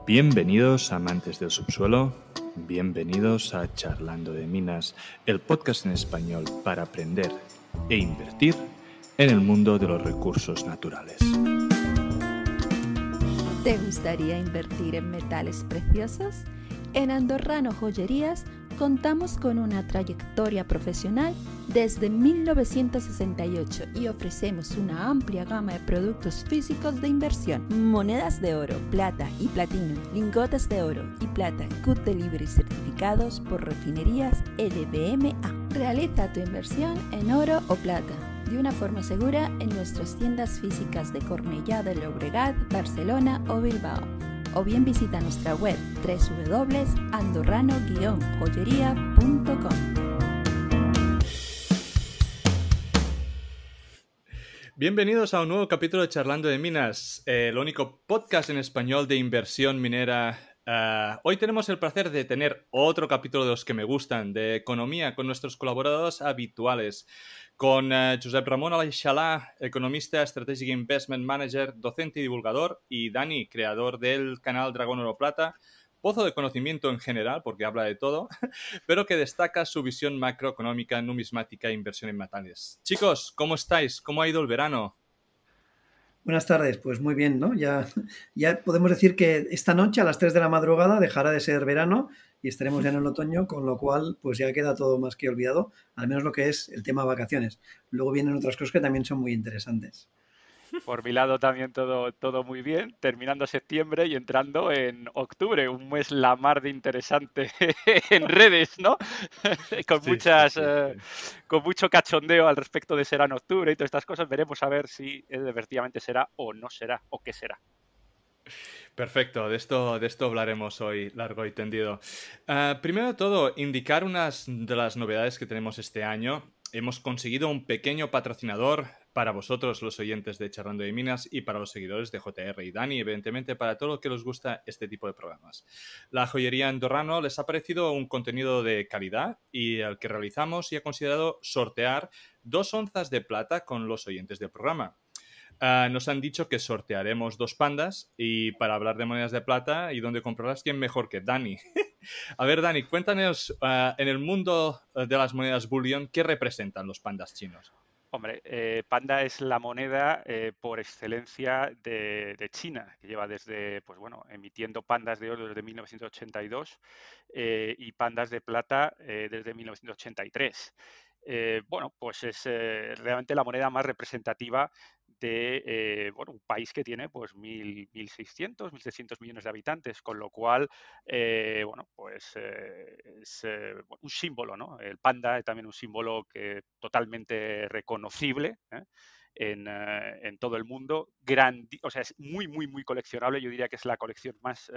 Bienvenidos amantes del subsuelo, bienvenidos a Charlando de Minas, el podcast en español para aprender e invertir en el mundo de los recursos naturales. ¿Te gustaría invertir en metales preciosos? En Andorrano Joyerías contamos con una trayectoria profesional desde 1968 y ofrecemos una amplia gama de productos físicos de inversión, monedas de oro, plata y platino, lingotes de oro y plata, Good Delivery certificados por refinerías LBMA. Realiza tu inversión en oro o plata de una forma segura en nuestras tiendas físicas de Cornellá de Llobregat, Barcelona o Bilbao. O bien visita nuestra web www.andorrano-joyería.com. Bienvenidos a un nuevo capítulo de Charlando de Minas, el único podcast en español de inversión minera. Hoy tenemos el placer de tener otro capítulo de los que me gustan, de economía, con nuestros colaboradores habituales. Con Josep Ramón Aleixalà, economista, Strategic Investment Manager, docente y divulgador, y Dani, creador del canal Dragón Oro Plata, pozo de conocimiento en general, porque habla de todo, pero que destaca su visión macroeconómica, numismática e inversión en metales. Chicos, ¿cómo estáis? ¿Cómo ha ido el verano? Buenas tardes, pues muy bien, ¿no? Ya podemos decir que esta noche a las 3 de la madrugada dejará de ser verano y estaremos ya en el otoño, con lo cual pues ya queda todo más que olvidado, al menos lo que es el tema vacaciones. Luego vienen otras cosas que también son muy interesantes. Por mi lado también todo muy bien, terminando septiembre y entrando en octubre, un mes la mar de interesante en redes, ¿no? Con Sí. con mucho cachondeo al respecto de será en octubre y todas estas cosas. Veremos a ver si efectivamente será o no será, o qué será. Perfecto, de esto hablaremos hoy largo y tendido. Primero de todo, indicar unas de las novedades que tenemos este año. Hemos conseguido un pequeño patrocinador para vosotros, los oyentes de Charlando de Minas, y para los seguidores de JR y Dani, evidentemente, para todo lo que os gusta este tipo de programas. La joyería Andorrano les ha parecido un contenido de calidad y el que realizamos y ha considerado sortear 2 onzas de plata con los oyentes del programa. Nos han dicho que sortearemos 2 pandas y para hablar de monedas de plata y dónde comprarlas, ¿quién mejor que Dani? A ver, Dani, cuéntanos en el mundo de las monedas bullion, ¿qué representan los pandas chinos? Hombre, panda es la moneda por excelencia de China, que lleva desde, pues bueno, emitiendo pandas de oro desde 1982 y pandas de plata desde 1983. Bueno, pues es realmente la moneda más representativa de bueno, un país que tiene pues 1.600 millones de habitantes, con lo cual, bueno, pues es un símbolo, ¿no? El panda es también un símbolo que totalmente reconocible, en todo el mundo. O sea, es muy coleccionable. Yo diría que es la colección más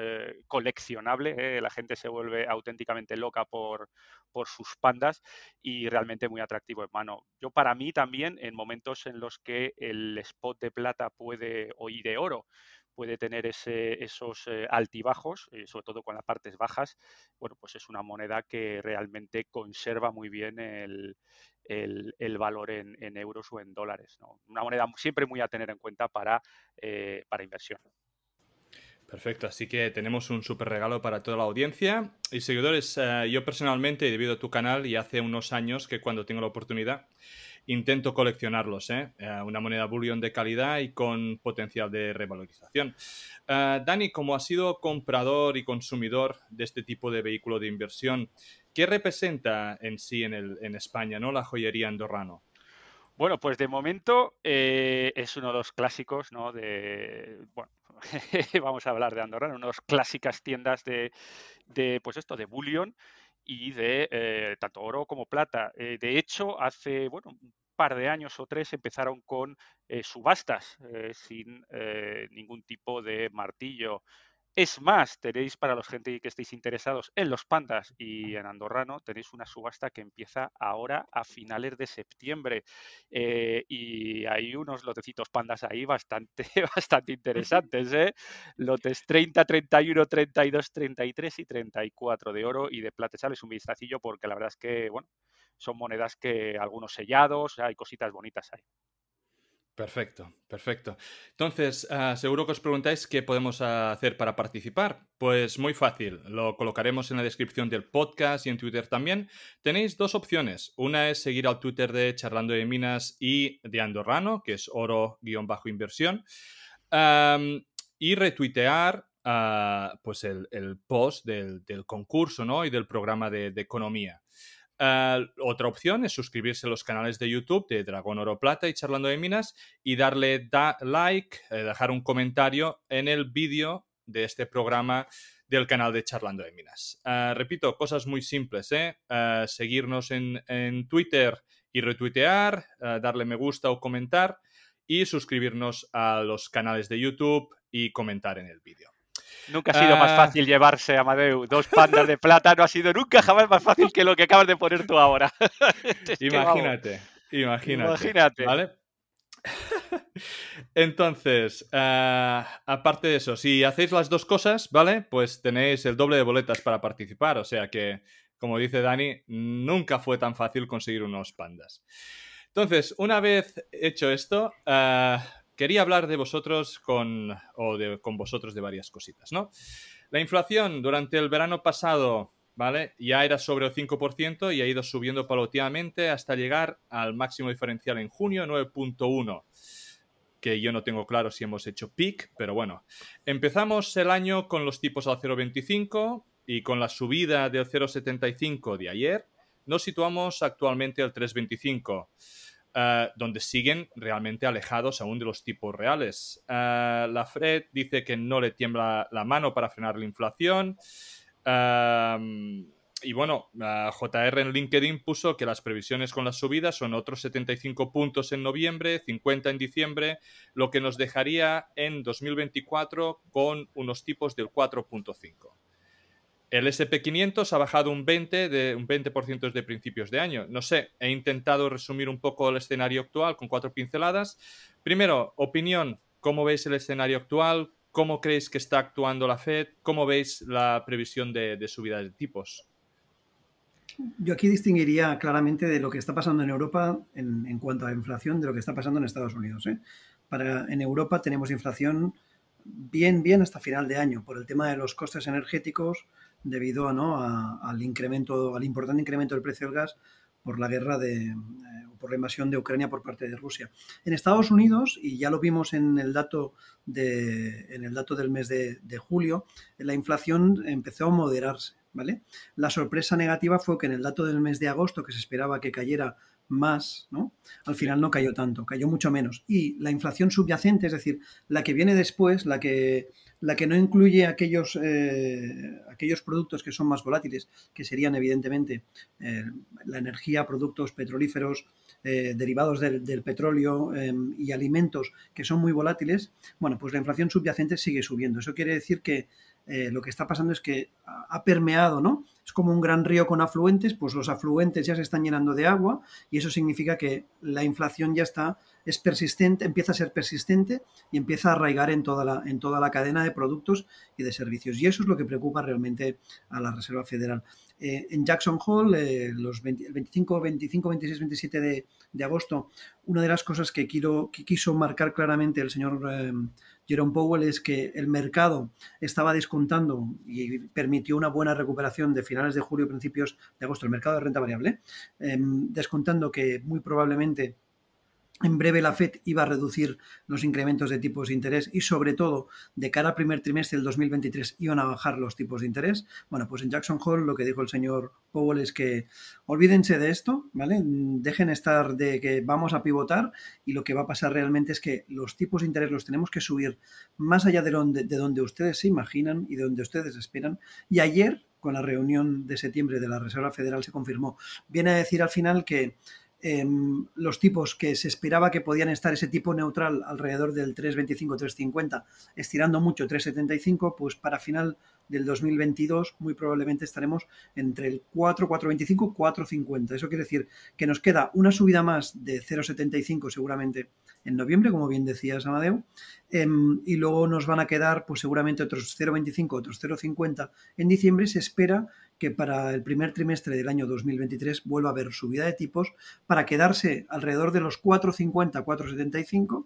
coleccionable. La gente se vuelve auténticamente loca por sus pandas y realmente muy atractivo en mano. Yo, para mí también, en momentos en los que el spot de plata y de oro puede tener esos altibajos, sobre todo con las partes bajas, bueno, pues es una moneda que realmente conserva muy bien el valor en euros o en dólares, ¿no? Una moneda siempre muy a tener en cuenta para inversión. Perfecto, así que tenemos un súper regalo para toda la audiencia y seguidores. Yo personalmente, debido a tu canal, y hace unos años que cuando tengo la oportunidad, intento coleccionarlos, una moneda bullion de calidad y con potencial de revalorización. Dani, como has sido comprador y consumidor de este tipo de vehículo de inversión, ¿qué representa en sí en España, ¿no?, la joyería Andorrano? Bueno, pues de momento es uno de los clásicos, ¿no? Bueno, vamos a hablar de Andorra, una de las clásicas tiendas pues esto, de bullion y de tanto oro como plata. De hecho, hace, bueno, un par de años o 3 empezaron con subastas sin ningún tipo de martillo. Es más, tenéis, para los gente que estéis interesados en los pandas y en Andorrano, tenéis una subasta que empieza ahora a finales de septiembre. Y hay unos lotecitos pandas ahí bastante, bastante interesantes, ¿eh? Lotes 30, 31, 32, 33 y 34 de oro y de plata. Echadles un vistacillo porque la verdad es que, bueno, son monedas que algunos sellados, hay cositas bonitas ahí. Perfecto, perfecto. Entonces, seguro que os preguntáis qué podemos hacer para participar. Pues muy fácil, lo colocaremos en la descripción del podcast y en Twitter también. Tenéis dos opciones. Una es seguir al Twitter de Charlando de Minas y de Andorrano, que es oro-inversión, y retuitear pues el post del concurso, ¿no? Y del programa de economía. Otra opción es suscribirse a los canales de YouTube de Dragón Oro Plata y Charlando de Minas y darle like, dejar un comentario en el vídeo de este programa del canal de Charlando de Minas. Repito, cosas muy simples, seguirnos en Twitter y retuitear, darle me gusta o comentar y suscribirnos a los canales de YouTube y comentar en el vídeo. Nunca ha sido más fácil llevarse, Amadeu, 2 pandas de plata, no ha sido nunca jamás más fácil que lo que acabas de poner tú ahora. Imagínate. ¿Vale? Entonces, aparte de eso, si hacéis las dos cosas, ¿vale? Pues tenéis el doble de boletas para participar, o sea que, como dice Dani, nunca fue tan fácil conseguir unos pandas. Entonces, una vez hecho esto, quería hablar de vosotros con vosotros de varias cositas, ¿no? La inflación durante el verano pasado, ¿vale? Ya era sobre el 5% y ha ido subiendo paulatinamente hasta llegar al máximo diferencial en junio, 9.1, que yo no tengo claro si hemos hecho peak, pero bueno. Empezamos el año con los tipos al 0,25 y con la subida del 0,75 de ayer, nos situamos actualmente al 3,25. Donde siguen realmente alejados aún de los tipos reales. La Fed dice que no le tiembla la mano para frenar la inflación. Y bueno, JR en LinkedIn puso que las previsiones con las subidas son otros 75 puntos en noviembre, 50 en diciembre, lo que nos dejaría en 2024 con unos tipos del 4.5. El SP500 ha bajado un 20% desde principios de año. No sé, he intentado resumir un poco el escenario actual con 4 pinceladas. Primero, opinión, ¿cómo veis el escenario actual? ¿Cómo creéis que está actuando la Fed? ¿Cómo veis la previsión de subida de tipos? Yo aquí distinguiría claramente de lo que está pasando en Europa en cuanto a inflación de lo que está pasando en Estados Unidos. En Europa tenemos inflación bien hasta final de año por el tema de los costes energéticos debido al importante incremento del precio del gas por la guerra por la invasión de Ucrania por parte de Rusia. En Estados Unidos, y ya lo vimos en el dato del mes de julio, la inflación empezó a moderarse, ¿vale? La sorpresa negativa fue que en el dato del mes de agosto, que se esperaba que cayera más, ¿no? Al final no cayó tanto, cayó mucho menos. Y la inflación subyacente, es decir, la que viene después, la que no incluye aquellos productos que son más volátiles, que serían evidentemente la energía, productos petrolíferos, derivados del petróleo y alimentos que son muy volátiles, bueno, pues la inflación subyacente sigue subiendo. Eso quiere decir que lo que está pasando es que ha permeado, ¿no? Es como un gran río con afluentes, pues los afluentes ya se están llenando de agua y eso significa que la inflación ya es persistente, empieza a ser persistente y empieza a arraigar en toda la cadena de productos y de servicios. Y eso es lo que preocupa realmente a la Reserva Federal. En Jackson Hole, el 25, 26, 27 de agosto, una de las cosas que quiso marcar claramente el señor Jerome Powell es que el mercado estaba descontando y permitió una buena recuperación de finales de julio, principios de agosto, el mercado de renta variable, descontando que muy probablemente en breve la Fed iba a reducir los incrementos de tipos de interés y sobre todo de cara al primer trimestre del 2023 iban a bajar los tipos de interés. Bueno, pues en Jackson Hole lo que dijo el señor Powell es que olvídense de esto, ¿vale? Dejen estar de que vamos a pivotar y lo que va a pasar realmente es que los tipos de interés los tenemos que subir más allá de donde ustedes se imaginan y de donde ustedes esperan. Y ayer, con la reunión de septiembre de la Reserva Federal, se confirmó. Viene a decir al final que los tipos que se esperaba que podían estar ese tipo neutral alrededor del 3,25, 3,50, estirando mucho 3,75, pues para final del 2022 muy probablemente estaremos entre el 4, 4,25, 4,50. Eso quiere decir que nos queda una subida más de 0,75 seguramente en noviembre, como bien decías, Amadeu, y luego nos van a quedar pues seguramente otros 0,25, otros 0,50 en diciembre. Se espera que para el primer trimestre del año 2023 vuelva a haber subida de tipos para quedarse alrededor de los 4,50, 4,75,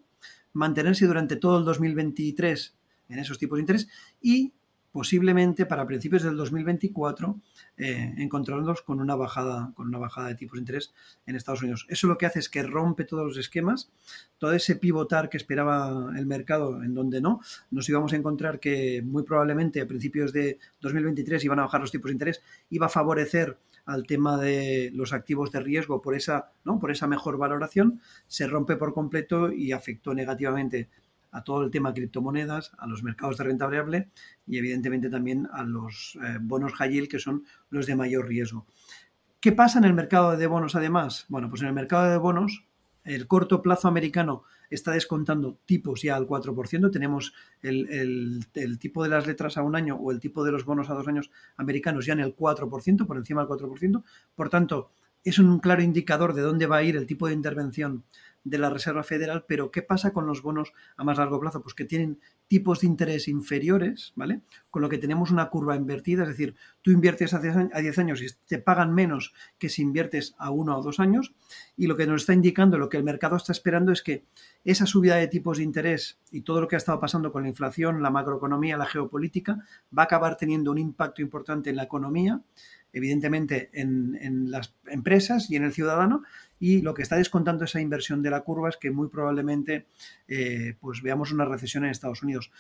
mantenerse durante todo el 2023 en esos tipos de interés y posiblemente para principios del 2024 encontrarnos con una bajada de tipos de interés en Estados Unidos. Eso lo que hace es que rompe todos los esquemas, todo ese pivotar que esperaba el mercado, en donde no, nos íbamos a encontrar que muy probablemente a principios de 2023 iban a bajar los tipos de interés, iba a favorecer al tema de los activos de riesgo por esa, ¿no?, por esa mejor valoración, se rompe por completo y afectó negativamente a todo el tema de criptomonedas, a los mercados de renta variable y evidentemente también a los bonos high yield, que son los de mayor riesgo. ¿Qué pasa en el mercado de bonos además? Bueno, pues en el mercado de bonos el corto plazo americano está descontando tipos ya al 4%. Tenemos el tipo de las letras a un año o el tipo de los bonos a 2 años americanos ya en el 4%, por encima del 4%. Por tanto, es un claro indicador de dónde va a ir el tipo de intervención de la Reserva Federal. Pero ¿qué pasa con los bonos a más largo plazo? Pues que tienen tipos de interés inferiores, ¿vale? Con lo que tenemos una curva invertida, es decir, tú inviertes a 10 años y te pagan menos que si inviertes a 1 o 2 años, y lo que nos está indicando, lo que el mercado está esperando es que esa subida de tipos de interés y todo lo que ha estado pasando con la inflación, la macroeconomía, la geopolítica, va a acabar teniendo un impacto importante en la economía, evidentemente en las empresas y en el ciudadano, y lo que está descontando esa inversión de la curva es que muy probablemente pues veamos una recesión en Estados Unidos.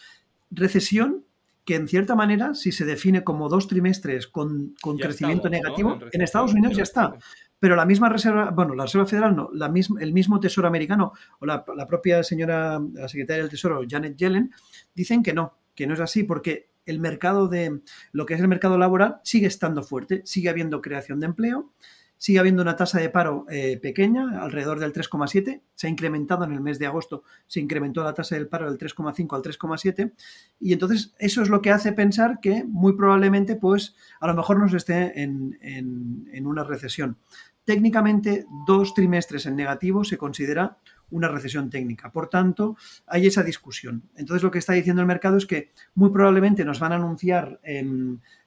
Recesión que en cierta manera, si se define como 2 trimestres con crecimiento negativo, ¿no?, en Estados Unidos ya está. Pero la misma Reserva, bueno, la Reserva Federal no, el mismo Tesoro americano o la propia señora, la secretaria del Tesoro, Janet Yellen, dicen que no es así, porque el mercado de lo que es el mercado laboral sigue estando fuerte, sigue habiendo creación de empleo, sigue habiendo una tasa de paro pequeña, alrededor del 3,7. Se ha incrementado en el mes de agosto, se incrementó la tasa del paro del 3,5 al 3,7. Y entonces eso es lo que hace pensar que muy probablemente, pues, a lo mejor nos esté en una recesión. Técnicamente, 2 trimestres en negativo se considera una recesión técnica. Por tanto, hay esa discusión. Entonces, lo que está diciendo el mercado es que muy probablemente nos van a anunciar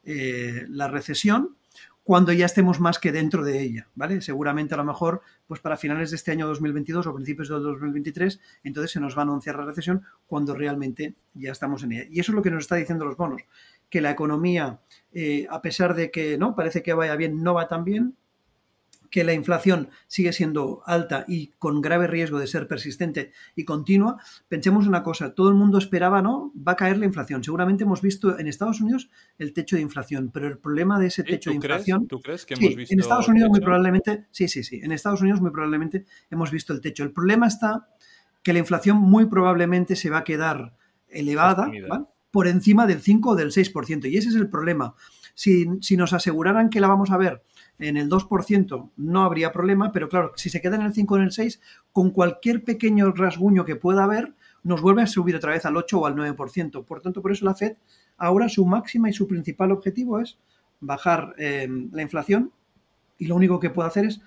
la recesión cuando ya estemos más que dentro de ella, ¿vale? Seguramente a lo mejor pues para finales de este año 2022 o principios del 2023, entonces se nos va a anunciar la recesión cuando realmente ya estamos en ella. Y eso es lo que nos está diciendo los bonos, que la economía, a pesar de que no parece que vaya bien, no va tan bien, que la inflación sigue siendo alta y con grave riesgo de ser persistente y continua. Pensemos una cosa, todo el mundo esperaba, ¿no?, va a caer la inflación. Seguramente hemos visto en Estados Unidos el techo de inflación, pero el problema de ese techo de inflación... ¿Tú crees que hemos visto en Estados Unidos el techo? muy probablemente... Sí. En Estados Unidos muy probablemente hemos visto el techo. El problema está que la inflación muy probablemente se va a quedar elevada, ¿vale?, por encima del 5 o del 6%. Y ese es el problema. Si nos aseguraran que la vamos a ver en el 2%, no habría problema, pero claro, si se queda en el 5 o en el 6, con cualquier pequeño rasguño que pueda haber, nos vuelve a subir otra vez al 8 o al 9%. Por tanto, por eso la Fed ahora su máxima y su principal objetivo es bajar la inflación, y lo único que puede hacer es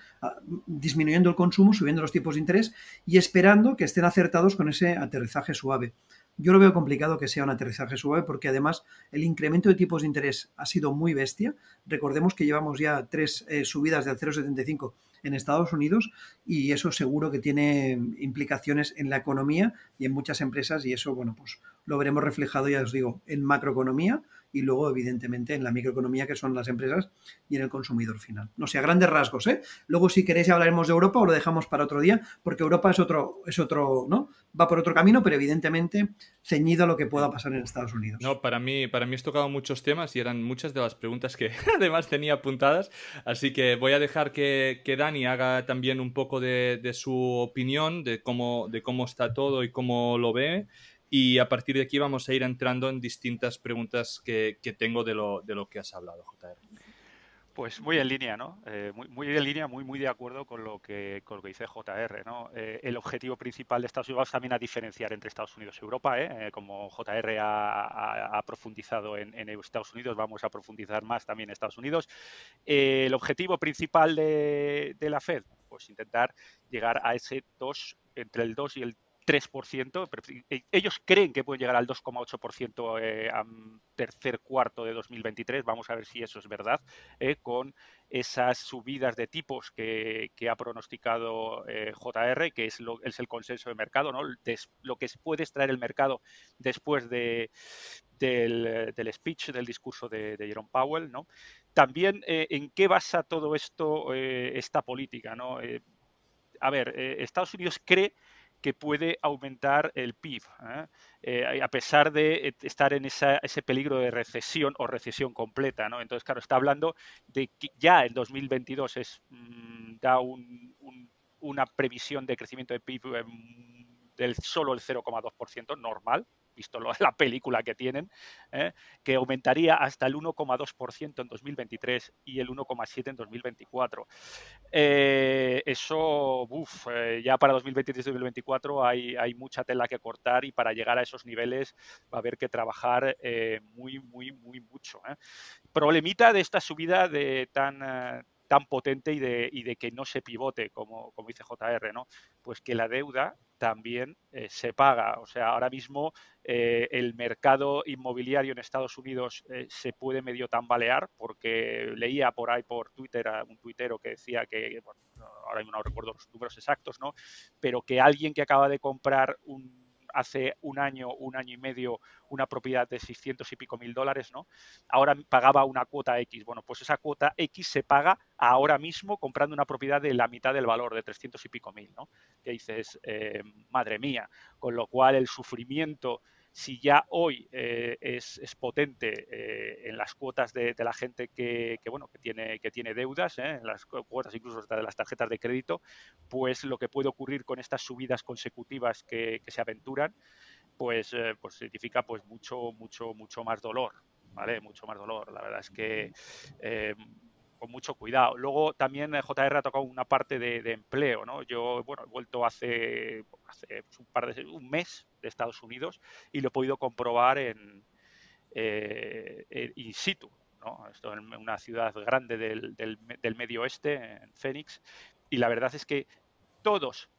disminuyendo el consumo, subiendo los tipos de interés y esperando que estén acertados con ese aterrizaje suave. Yo lo veo complicado que sea un aterrizaje suave porque además el incremento de tipos de interés ha sido muy bestia. Recordemos que llevamos ya 3 subidas del 0,75 en Estados Unidos y eso seguro que tiene implicaciones en la economía y en muchas empresas, y eso, bueno, pues lo veremos reflejado, ya os digo, en macroeconomía y luego, evidentemente, en la microeconomía, que son las empresas, y en el consumidor final. No sé, a grandes rasgos, ¿eh? Luego, si queréis, hablaremos de Europa o lo dejamos para otro día, porque Europa es otro, ¿no? Va por otro camino, pero evidentemente ceñido a lo que pueda pasar en Estados Unidos. No, para mí has tocado muchos temas y eran muchas de las preguntas que además tenía apuntadas, así que voy a dejar que Dani haga también un poco de su opinión, de cómo está todo y cómo lo ve. Y a partir de aquí vamos a ir entrando en distintas preguntas que tengo de lo que has hablado, JR. Pues muy en línea, ¿no? Muy en línea, muy de acuerdo con lo que dice JR, ¿no? El objetivo principal de Estados Unidos, vamos también a diferenciar entre Estados Unidos y Europa, como JR ha profundizado en Estados Unidos, vamos a profundizar más también en Estados Unidos. El objetivo principal de la Fed, pues intentar llegar a ese 2, entre el 2 y el 3%. Ellos creen que pueden llegar al 2,8% a tercer cuarto de 2023. Vamos a ver si eso es verdad, con esas subidas de tipos que ha pronosticado JR, que es el consenso de mercado, ¿no? Lo que puede extraer el mercado después del speech, del discurso de Jerome Powell, ¿no? También, ¿en qué basa todo esto, esta política, ¿no? A ver, Estados Unidos cree que puede aumentar el PIB, a pesar de estar en ese peligro de recesión o recesión completa, ¿no? Entonces, claro, está hablando de que ya en 2022 da una previsión de crecimiento de PIB del solo el 0,2% normal, visto la película que tienen, que aumentaría hasta el 1,2% en 2023 y el 1,7% en 2024. Eso, ya para 2023 y 2024 hay mucha tela que cortar, y para llegar a esos niveles va a haber que trabajar muy mucho. Problemita de esta subida tan potente y de que no se pivote, como dice JR, ¿no? Pues que la deuda también se paga. O sea, ahora mismo el mercado inmobiliario en Estados Unidos se puede medio tambalear, porque leía por ahí por Twitter a un tuitero que decía que, bueno, ahora mismo no recuerdo los números exactos, ¿no? Pero que alguien que acaba de comprar hace un año y medio, una propiedad de 600 y pico mil dólares, ¿no? Ahora pagaba una cuota X. Bueno, pues esa cuota X se paga ahora mismo comprando una propiedad de la mitad del valor, de 300 y pico mil, ¿no? Que dices, madre mía. Con lo cual el sufrimiento, si ya hoy es potente en las cuotas de la gente que tiene deudas, en las cuotas incluso de las tarjetas de crédito, pues lo que puede ocurrir con estas subidas consecutivas que se aventuran, pues significa pues mucho más dolor, ¿vale? Mucho más dolor. La verdad es que con mucho cuidado. Luego también JR ha tocado una parte de empleo, ¿no? Yo, bueno, he vuelto hace un mes de Estados Unidos y lo he podido comprobar in situ, ¿no? Esto en una ciudad grande del medio oeste, en Phoenix, y la verdad es que todos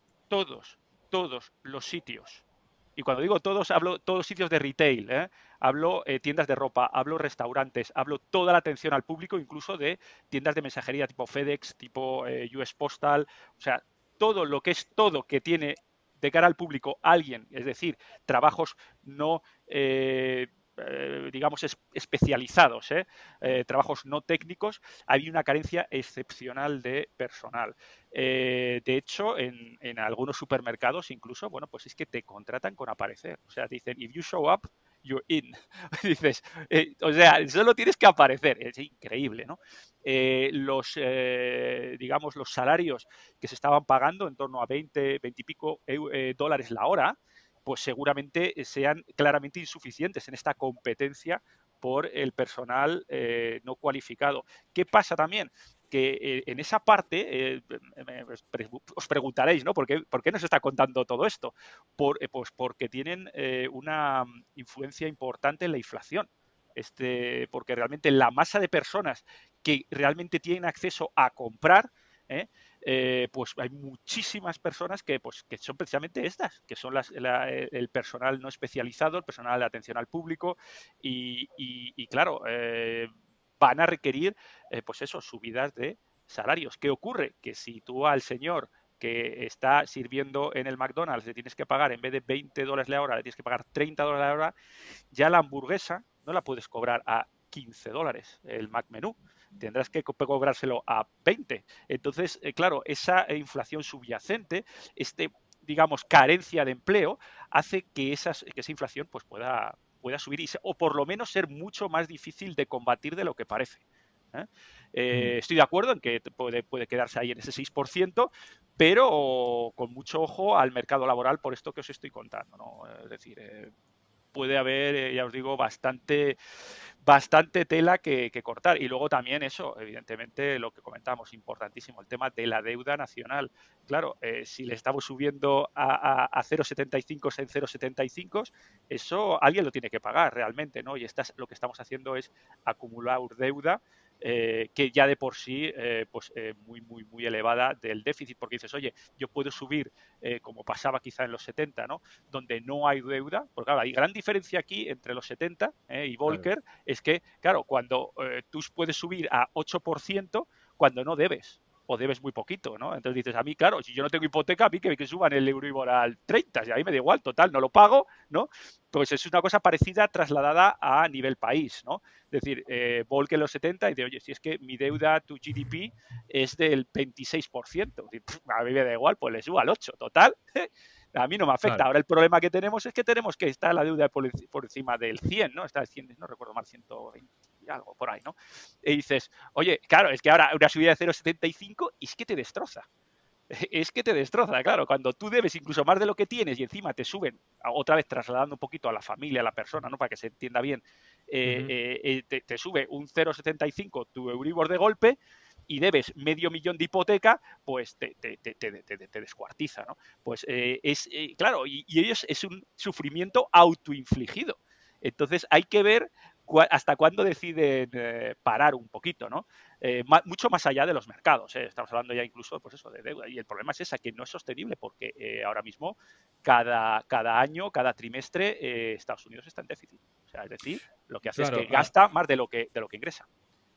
los sitios, y cuando digo todos, hablo todos sitios de retail, hablo tiendas de ropa, hablo restaurantes, hablo toda la atención al público, incluso de tiendas de mensajería tipo FedEx, tipo US Postal, o sea, todo lo que es todo que tiene de cara al público alguien, es decir, trabajos no digamos especializados, trabajos no técnicos, había una carencia excepcional de personal. De hecho, en algunos supermercados incluso, bueno, pues es que te contratan con aparecer. O sea, te dicen, if you show up, you're in. Dices, o sea, solo tienes que aparecer. Es increíble, ¿no? Digamos, los salarios que se estaban pagando en torno a 20 y pico dólares la hora, pues seguramente sean claramente insuficientes en esta competencia por el personal no cualificado. ¿Qué pasa también? Que en esa parte os preguntaréis, ¿no? ¿Por qué nos está contando todo esto? Pues porque tienen una influencia importante en la inflación. Porque realmente la masa de personas que realmente tienen acceso a comprar, pues hay muchísimas personas que son precisamente estas, que son el personal no especializado, el personal de atención al público, y claro, van a requerir, pues eso, subidas de salarios. ¿Qué ocurre? Que si tú al señor que está sirviendo en el McDonald's le tienes que pagar, en vez de 20 dólares la hora, le tienes que pagar 30 dólares la hora, ya la hamburguesa no la puedes cobrar a 15 dólares, el McMenú. Tendrás que cobrárselo a 20. Entonces, claro, esa inflación subyacente, digamos, carencia de empleo, hace que esa inflación pues pueda subir, o por lo menos ser mucho más difícil de combatir de lo que parece. Estoy de acuerdo en que puede quedarse ahí en ese 6%, pero con mucho ojo al mercado laboral por esto que os estoy contando, ¿no? Es decir, puede haber, ya os digo, bastante bastante tela que cortar. Y luego también eso, evidentemente, lo que comentamos, importantísimo, el tema de la deuda nacional. Claro, si le estamos subiendo a 0,75 en 0,75, eso alguien lo tiene que pagar realmente, ¿no? Y lo que estamos haciendo es acumular deuda que ya de por sí muy elevada del déficit, porque dices, oye, yo puedo subir, como pasaba quizá en los 70, ¿no? Donde no hay deuda, porque claro, hay gran diferencia aquí entre los 70 y Volcker, es que, claro, cuando tú puedes subir a 8% cuando no debes, o debes muy poquito, ¿no? Entonces dices, a mí, claro, si yo no tengo hipoteca, a mí que suban el Euribor al 30, y a mí me da igual, total, no lo pago, ¿no? Pues es una cosa parecida trasladada a nivel país, ¿no? Es decir, Volcker en los 70 y dice, oye, si es que mi deuda, tu GDP, es del 26%, a mí me da igual, pues le subo al 8, total, a mí no me afecta. Claro. Ahora el problema que tenemos es que tenemos que estar la deuda por encima del 100, ¿no? Está el 100, no recuerdo mal, 120 y algo por ahí, ¿no? Y dices, oye, claro, es que ahora una subida de 0,75 es que te destroza. Es que te destroza, claro, cuando tú debes incluso más de lo que tienes y encima te suben, otra vez trasladando un poquito a la familia, a la persona, ¿no? Para que se entienda bien, te sube un 0,75 tu Euribor de golpe y debes medio millón de hipoteca, pues te descuartiza, ¿no? Pues claro, y ellos es un sufrimiento autoinfligido. Entonces hay que ver hasta cuándo deciden parar un poquito, ¿no? Mucho más allá de los mercados, estamos hablando ya incluso, pues eso, de deuda. Y el problema es esa, que no es sostenible, porque ahora mismo cada año, cada trimestre, Estados Unidos está en déficit. O sea, es decir, lo que hace es que gasta más de lo que ingresa.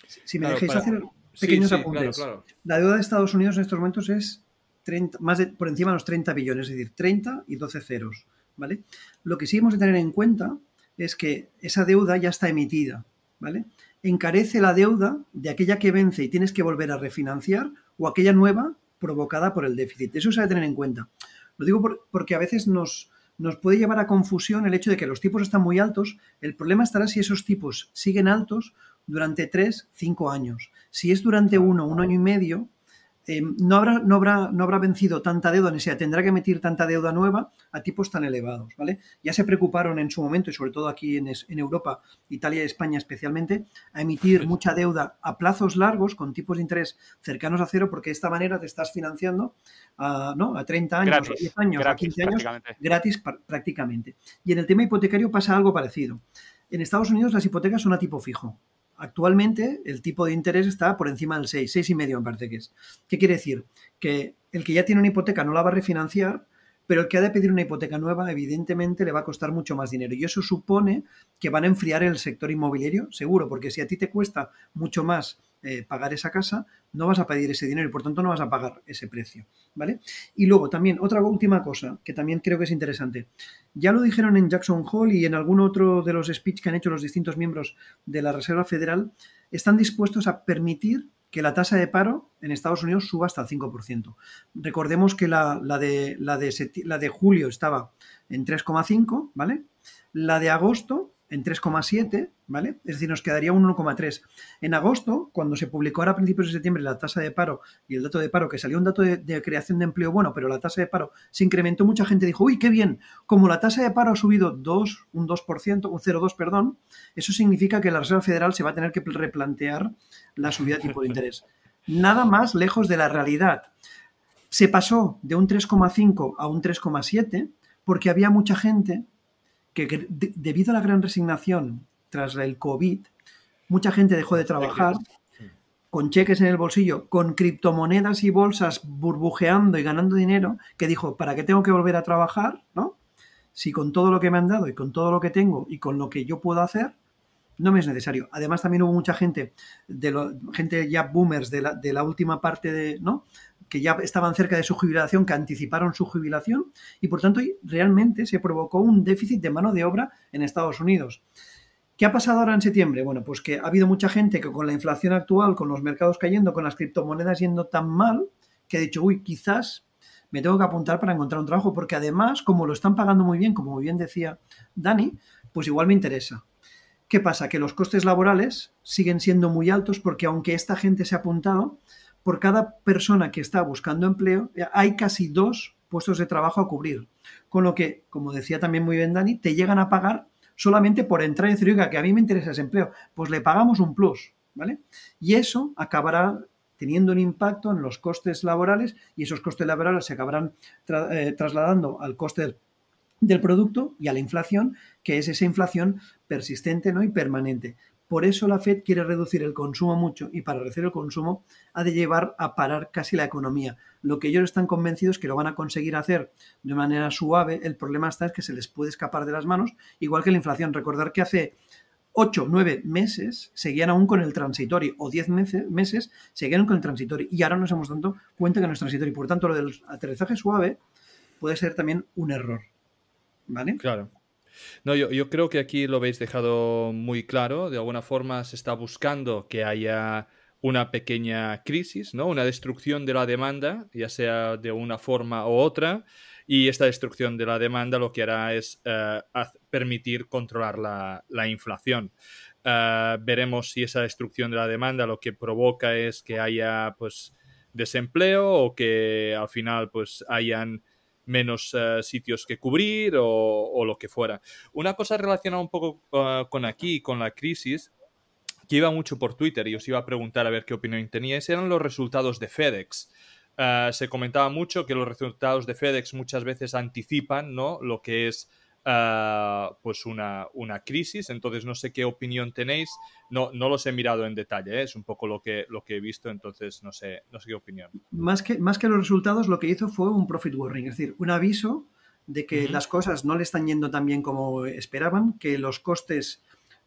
Si me dejáis hacer pequeños apuntes. Claro. La deuda de Estados Unidos en estos momentos es 30, por encima de los 30 billones, es decir, 30 y 12 ceros, ¿vale? Lo que sí hemos de tener en cuenta es que esa deuda ya está emitida, ¿vale? Encarece la deuda de aquella que vence y tienes que volver a refinanciar o aquella nueva provocada por el déficit. Eso se ha de tener en cuenta. Lo digo porque a veces nos puede llevar a confusión el hecho de que los tipos están muy altos. El problema estará si esos tipos siguen altos durante 3, 5 años. Si es durante 1 año y medio, no habrá vencido tanta deuda, ni sea tendrá que emitir tanta deuda nueva a tipos tan elevados, ¿vale? Ya se preocuparon en su momento, y sobre todo aquí en Europa, Italia y España especialmente, a emitir mucha deuda a plazos largos con tipos de interés cercanos a cero, porque de esta manera te estás financiando a 30 años, gratis, a 10 años, gratis, a 15 años, gratis prácticamente. Y en el tema hipotecario pasa algo parecido. En Estados Unidos las hipotecas son a tipo fijo. Actualmente el tipo de interés está por encima del 6,5 me parece que es. ¿Qué quiere decir? Que el que ya tiene una hipoteca no la va a refinanciar, pero el que ha de pedir una hipoteca nueva evidentemente le va a costar mucho más dinero. Y eso supone que van a enfriar el sector inmobiliario, seguro, porque si a ti te cuesta mucho más pagar esa casa, no vas a pedir ese dinero y por tanto no vas a pagar ese precio, ¿vale? Y luego también, otra última cosa que también creo que es interesante. Ya lo dijeron en Jackson Hole y en algún otro de los speech que han hecho los distintos miembros de la Reserva Federal, están dispuestos a permitir que la tasa de paro en Estados Unidos suba hasta el 5%. Recordemos que la de julio estaba en 3,5, ¿vale? La de agosto en 3,7, ¿vale? Es decir, nos quedaría un 1,3. En agosto, cuando se publicó ahora a principios de septiembre la tasa de paro y el dato de paro, que salió un dato de creación de empleo bueno, pero la tasa de paro se incrementó, mucha gente dijo, uy, qué bien, como la tasa de paro ha subido un 0,2%, perdón, eso significa que la Reserva Federal se va a tener que replantear la subida de tipo de interés. Nada más lejos de la realidad. Se pasó de un 3,5 a un 3,7 porque había mucha gente que debido a la gran resignación tras el COVID, mucha gente dejó de trabajar con cheques en el bolsillo, con criptomonedas y bolsas burbujeando y ganando dinero, que dijo, ¿para qué tengo que volver a trabajar? ¿No? Si con todo lo que me han dado y con todo lo que tengo y con lo que yo puedo hacer, no me es necesario. Además, también hubo mucha gente, gente ya boomers de la última parte ¿no? Que ya estaban cerca de su jubilación, que anticiparon su jubilación y, por tanto, realmente se provocó un déficit de mano de obra en Estados Unidos. ¿Qué ha pasado ahora en septiembre? Bueno, pues que ha habido mucha gente que con la inflación actual, con los mercados cayendo, con las criptomonedas yendo tan mal, que ha dicho, uy, quizás me tengo que apuntar para encontrar un trabajo, porque además, como lo están pagando muy bien, como muy bien decía Dani, pues igual me interesa. ¿Qué pasa? Que los costes laborales siguen siendo muy altos porque aunque esta gente se ha apuntado, por cada persona que está buscando empleo hay casi 2 puestos de trabajo a cubrir. Con lo que, como decía también muy bien Dani, te llegan a pagar solamente por entrar y decir, oiga, que a mí me interesa ese empleo, pues le pagamos un plus, ¿vale? Y eso acabará teniendo un impacto en los costes laborales y esos costes laborales se acabarán trasladando al coste del producto y a la inflación, que es esa inflación persistente, ¿no? Y permanente. Por eso la Fed quiere reducir el consumo mucho y para reducir el consumo ha de llevar a parar casi la economía. Lo que ellos están convencidos que lo van a conseguir hacer de manera suave, el problema está es que se les puede escapar de las manos, igual que la inflación. Recordar que hace 8, 9 meses seguían aún con el transitorio, o 10 meses seguían con el transitorio, y ahora nos hemos dado cuenta que no es transitorio. Por tanto, lo del aterrizaje suave puede ser también un error, ¿vale? Claro. No, yo creo que aquí lo habéis dejado muy claro. De alguna forma se está buscando que haya una pequeña crisis, ¿no? Una destrucción de la demanda, ya sea de una forma u otra, y esta destrucción de la demanda lo que hará es permitir controlar la inflación. Veremos si esa destrucción de la demanda lo que provoca es que haya pues desempleo o que al final pues hayan menos sitios que cubrir o lo que fuera. Una cosa relacionada un poco con la crisis, que iba mucho por Twitter y os iba a preguntar a ver qué opinión teníais, eran los resultados de FedEx. Se comentaba mucho que los resultados de FedEx muchas veces anticipan, ¿no?, lo que es pues una crisis. Entonces no sé qué opinión tenéis. No los he mirado en detalle, ¿eh? Es un poco lo que he visto, entonces no sé qué opinión. Más que los resultados, lo que hizo fue un profit warning, es decir, un aviso de que las cosas no le están yendo tan bien como esperaban, que los costes,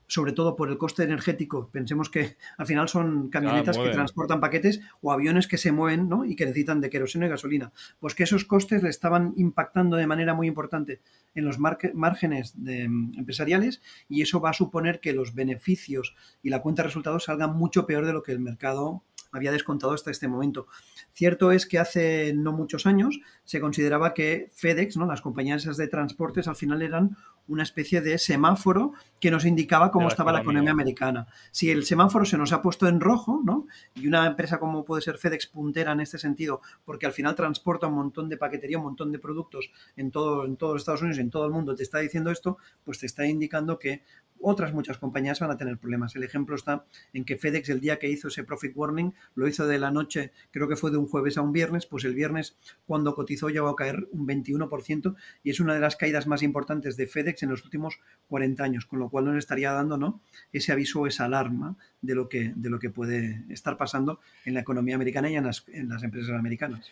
sobre todo por el coste energético, pensemos que al final son camionetas que transportan paquetes o aviones que se mueven, ¿no?, y que necesitan de queroseno y gasolina, pues que esos costes le estaban impactando de manera muy importante en los márgenes empresariales, y eso va a suponer que los beneficios y la cuenta de resultados salgan mucho peor de lo que el mercado había descontado hasta este momento. Cierto es que hace no muchos años se consideraba que FedEx, ¿no?, las compañías esas de transportes, al final eran una especie de semáforo que nos indicaba cómo estaba la economía americana. Si el semáforo se nos ha puesto en rojo, ¿no?, y una empresa como puede ser FedEx puntera en este sentido, porque al final transporta un montón de paquetería, un montón de productos en todos los Estados Unidos, en todo el mundo, te está diciendo esto, pues te está indicando que otras muchas compañías van a tener problemas. El ejemplo está en que FedEx, el día que hizo ese profit warning, lo hizo de la noche, creo que fue de un jueves a un viernes, pues el viernes cuando cotizó llegó a caer un 21% y es una de las caídas más importantes de FedEx en los últimos 40 años, con lo cual nos estaría dando, ¿no?, ese aviso o esa alarma de lo que puede estar pasando en la economía americana y en las empresas americanas.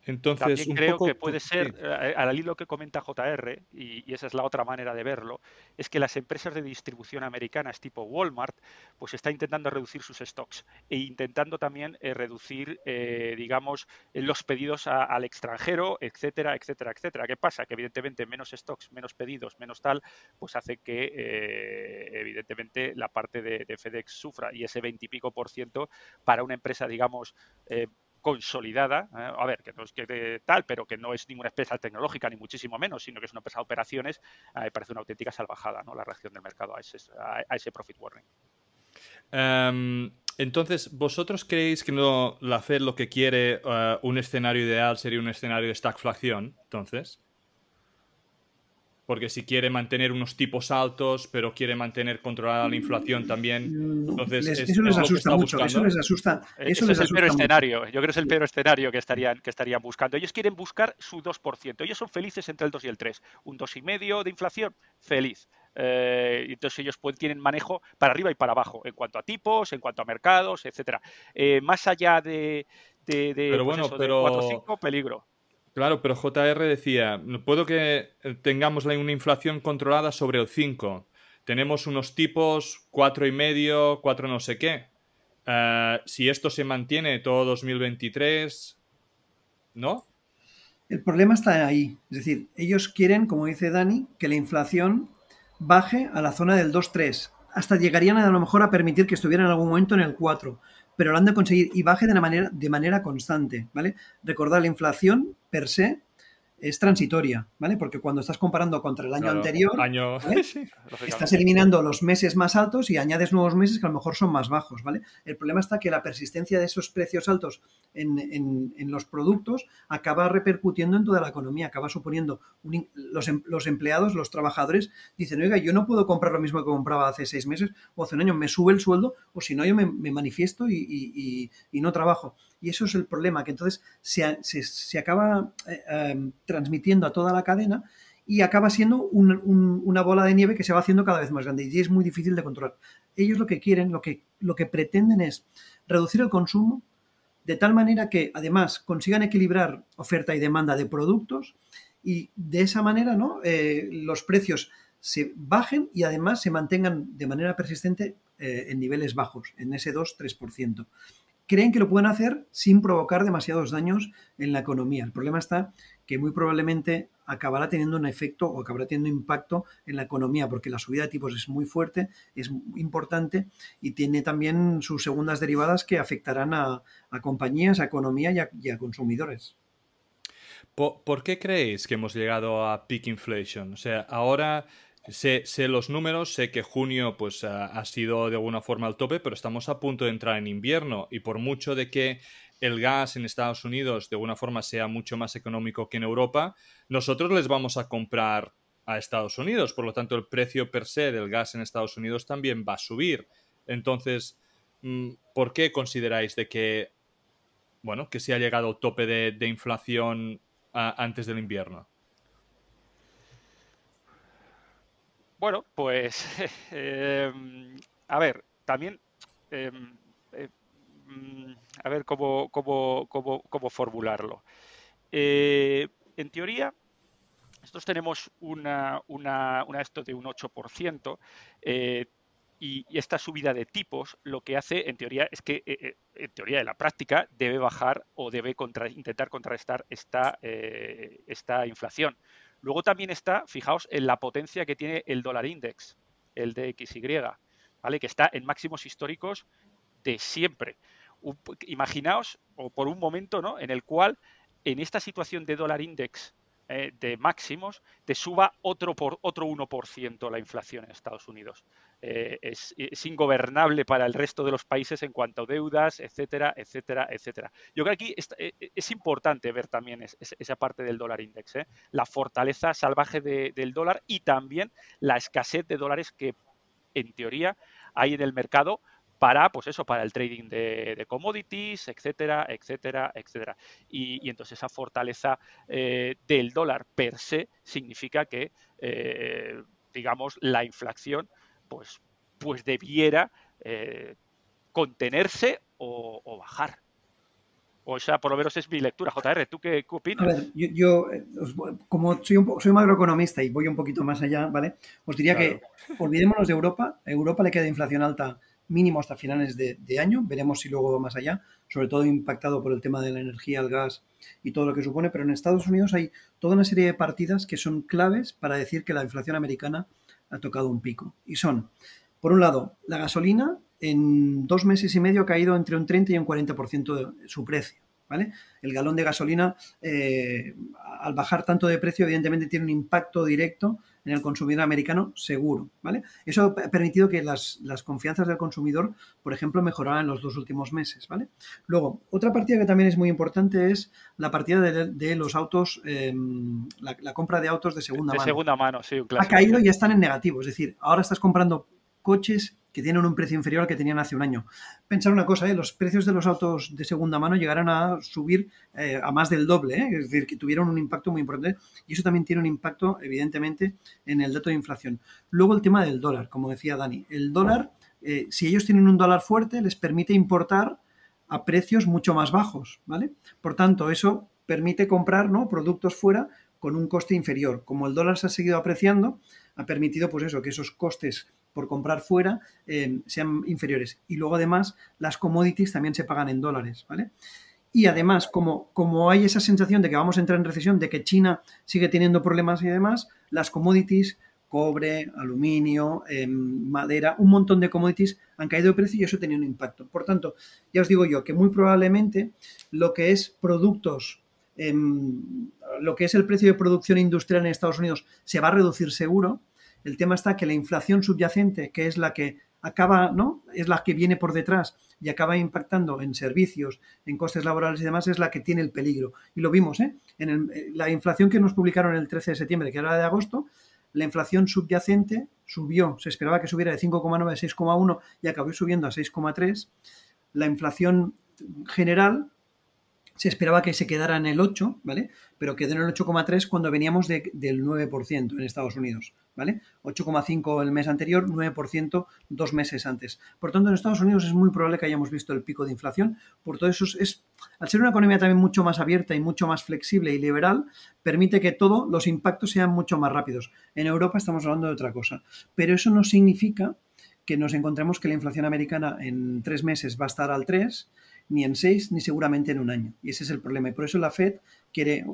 Entonces, también creo que puede ser, al hilo que comenta JR, y esa es la otra manera de verlo, es que las empresas de distribución americanas tipo Walmart, pues está intentando reducir sus stocks e intentando también reducir, digamos, los pedidos al extranjero, etcétera, etcétera, etcétera. ¿Qué pasa? Que evidentemente menos stocks, menos pedidos, menos tal, pues hace que evidentemente la parte de FedEx sufra, y ese 20 y pico % para una empresa, digamos, consolidada, a ver, que no es que tal, pero que no es ninguna empresa tecnológica, ni muchísimo menos, sino que es una empresa de operaciones, me parece una auténtica salvajada, ¿no?, la reacción del mercado a ese profit warning. Entonces, ¿vosotros creéis que no, la Fed lo que quiere, un escenario ideal sería un escenario de stagflación, entonces? Porque si quiere mantener unos tipos altos, pero quiere mantener controlada la inflación también, entonces eso les asusta mucho, eso les asusta. Eso es el peor escenario. Yo creo que es el peor escenario que estarían buscando. Ellos quieren buscar su 2%. Ellos son felices entre el 2 y el 3. Un 2,5% de inflación, feliz. Entonces ellos tienen manejo para arriba y para abajo en cuanto a tipos, en cuanto a mercados, etcétera. Más allá de 4 o 5, peligro. Claro, pero JR decía, puedo que tengamos una inflación controlada sobre el 5. Tenemos unos tipos 4,5, 4 no sé qué. Si esto se mantiene todo 2023, ¿no? El problema está ahí. Es decir, ellos quieren, como dice Dani, que la inflación baje a la zona del 2,3. Hasta llegarían a lo mejor a permitir que estuviera en algún momento en el 4. Pero lo han de conseguir y baje de manera constante, ¿vale? Recordad, la inflación per se es transitoria, ¿vale? Porque cuando estás comparando contra el año anterior, ¿vale? Sí. Estás eliminando los meses más altos y añades nuevos meses que a lo mejor son más bajos, ¿vale? El problema está que la persistencia de esos precios altos en los productos acaba repercutiendo en toda la economía, acaba suponiendo los empleados, los trabajadores dicen, oiga, yo no puedo comprar lo mismo que compraba hace 6 meses o hace un año, me sube el sueldo o si no yo me manifiesto y no trabajo. Y eso es el problema, que entonces se acaba transmitiendo a toda la cadena y acaba siendo una bola de nieve que se va haciendo cada vez más grande y es muy difícil de controlar. Ellos lo que quieren, lo que pretenden es reducir el consumo de tal manera que además consigan equilibrar oferta y demanda de productos y de esa manera, ¿no? Los precios se bajen y además se mantengan de manera persistente en niveles bajos, en ese 2-3%. Creen que lo pueden hacer sin provocar demasiados daños en la economía. El problema está que muy probablemente acabará teniendo un efecto o acabará teniendo impacto en la economía, porque la subida de tipos es muy fuerte, es importante y tiene también sus segundas derivadas que afectarán a compañías, a economía y a consumidores. ¿Por qué creéis que hemos llegado a peak inflation? O sea, ahora sé los números, sé que junio pues ha sido de alguna forma el tope, pero estamos a punto de entrar en invierno y por mucho de que el gas en Estados Unidos de alguna forma sea mucho más económico que en Europa, nosotros les vamos a comprar a Estados Unidos, por lo tanto el precio per se del gas en Estados Unidos también va a subir. Entonces, ¿por qué consideráis de que, bueno, que se ha llegado al tope de inflación antes del invierno? Bueno, pues a ver, también a ver cómo formularlo. En teoría, nosotros tenemos esto de un 8%, y esta subida de tipos lo que hace, en teoría, es que, en teoría, en la práctica, debe bajar o debe intentar contrarrestar esta inflación. Luego también está, fijaos, en la potencia que tiene el dólar index, el DXY, ¿vale? Que está en máximos históricos de siempre. Imaginaos, o por un momento, ¿no?, en el cual, en esta situación de dólar index de máximos, te suba otro 1% la inflación en Estados Unidos. Es ingobernable para el resto de los países en cuanto a deudas, etcétera, etcétera, etcétera. Yo creo que aquí es importante ver también esa parte del dólar index, la fortaleza salvaje del dólar y también la escasez de dólares que, en teoría, hay en el mercado para, pues eso, para el trading de commodities, etcétera, etcétera, etcétera. Y entonces esa fortaleza del dólar per se significa que, digamos, la inflación pues debiera contenerse o bajar. O sea, por lo menos es mi lectura. JR, ¿tú qué opinas? A ver, yo como soy macroeconomista y voy un poquito más allá, ¿vale? Os diría que olvidémonos de Europa. A Europa le queda inflación alta mínimo hasta finales de año. Veremos si luego va más allá, sobre todo impactado por el tema de la energía, el gas y todo lo que supone. Pero en Estados Unidos hay toda una serie de partidas que son claves para decir que la inflación americana ha tocado un pico. Y son, por un lado, la gasolina en 2 meses y medio ha caído entre un 30 y un 40% de su precio, ¿vale? El galón de gasolina, al bajar tanto de precio, evidentemente tiene un impacto directo en el consumidor americano seguro, ¿vale? Eso ha permitido que las confianzas del consumidor, por ejemplo, mejoraran en los 2 últimos meses, ¿vale? Luego, otra partida que también es muy importante es la partida de los autos, la compra de autos de segunda mano. De segunda mano, sí, un clásico. Ha caído y ya están en negativo, es decir, ahora estás comprando coches que tienen un precio inferior al que tenían hace un año. Pensar una cosa, los precios de los autos de segunda mano llegarán a subir a más del doble, es decir, que tuvieron un impacto muy importante y eso también tiene un impacto, evidentemente, en el dato de inflación. Luego el tema del dólar, como decía Dani. El dólar, si ellos tienen un dólar fuerte, les permite importar a precios mucho más bajos, ¿vale? Por tanto, eso permite comprar, ¿no?, productos fuera con un coste inferior. Como el dólar se ha seguido apreciando, ha permitido, pues eso, que esos costes por comprar fuera sean inferiores. Y luego, además, las commodities también se pagan en dólares, ¿vale? Y además, como hay esa sensación de que vamos a entrar en recesión, de que China sigue teniendo problemas y demás, las commodities, cobre, aluminio, madera, un montón de commodities han caído de precio y eso tenía un impacto. Por tanto, ya os digo yo que muy probablemente lo que es productos lo que es el precio de producción industrial en Estados Unidos se va a reducir seguro. El tema está que la inflación subyacente, que es la que acaba, ¿no? Es la que viene por detrás y acaba impactando en servicios, en costes laborales y demás, es la que tiene el peligro. Y lo vimos, ¿eh? La inflación que nos publicaron el 13 de septiembre, que era de agosto, la inflación subyacente subió, se esperaba que subiera de 5,9 a 6,1 y acabó subiendo a 6,3. La inflación general se esperaba que se quedara en el 8, ¿vale? Pero quedó en el 8,3 cuando veníamos del 9% en Estados Unidos, ¿vale? 8,5 el mes anterior, 9% 2 meses antes. Por tanto, en Estados Unidos es muy probable que hayamos visto el pico de inflación. Por todo eso, al ser una economía también mucho más abierta y mucho más flexible y liberal, permite que todos los impactos sean mucho más rápidos. En Europa estamos hablando de otra cosa. Pero eso no significa que nos encontremos que la inflación americana en 3 meses va a estar al 3, ni en 6, ni seguramente en un año. Y ese es el problema. Y por eso la Fed quiere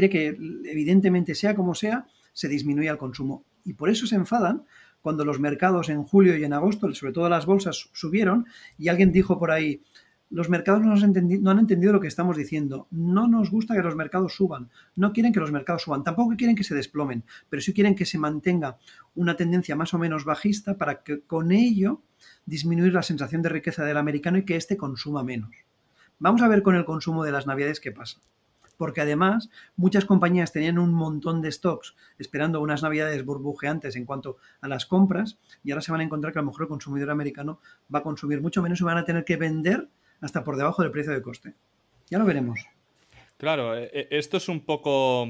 que, evidentemente, sea como sea, se disminuya el consumo. Y por eso se enfadan cuando los mercados en julio y en agosto, sobre todo las bolsas, subieron y alguien dijo por ahí, los mercados no han entendido lo que estamos diciendo. No nos gusta que los mercados suban. No quieren que los mercados suban. Tampoco quieren que se desplomen. Pero sí quieren que se mantenga una tendencia más o menos bajista para que con ello disminuir la sensación de riqueza del americano y que éste consuma menos. Vamos a ver con el consumo de las navidades qué pasa. Porque además muchas compañías tenían un montón de stocks esperando unas navidades burbujeantes en cuanto a las compras y ahora se van a encontrar que a lo mejor el consumidor americano va a consumir mucho menos y van a tener que vender hasta por debajo del precio de coste. Ya lo veremos. Claro, esto es un poco,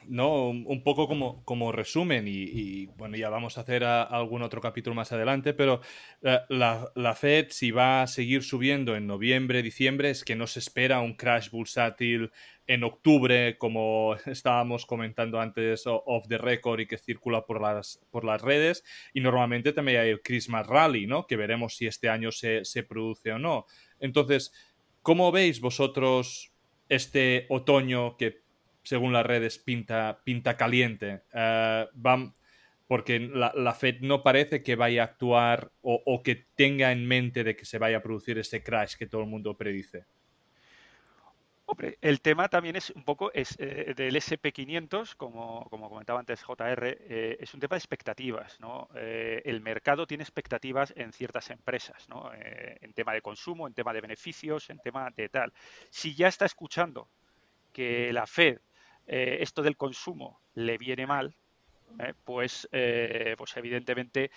¿no? Un poco como resumen y, bueno, ya vamos a hacer algún otro capítulo más adelante, pero la Fed, si va a seguir subiendo en noviembre, diciembre, es que no se espera un crash bursátil en octubre, como estábamos comentando antes off the record y que circula por las redes, y normalmente también hay el Christmas Rally, ¿no? Que veremos si este año se produce o no. Entonces, ¿cómo veis vosotros este otoño que, según las redes, pinta caliente? Porque la Fed no parece que vaya a actuar o que tenga en mente de que se vaya a producir ese crash que todo el mundo predice. Hombre, el tema también es un poco del SP500, como comentaba antes JR, es un tema de expectativas, ¿no? El mercado tiene expectativas en ciertas empresas, ¿no? En tema de consumo, en tema de beneficios, en tema de tal. Si ya está escuchando que la Fed, esto del consumo le viene mal, pues evidentemente,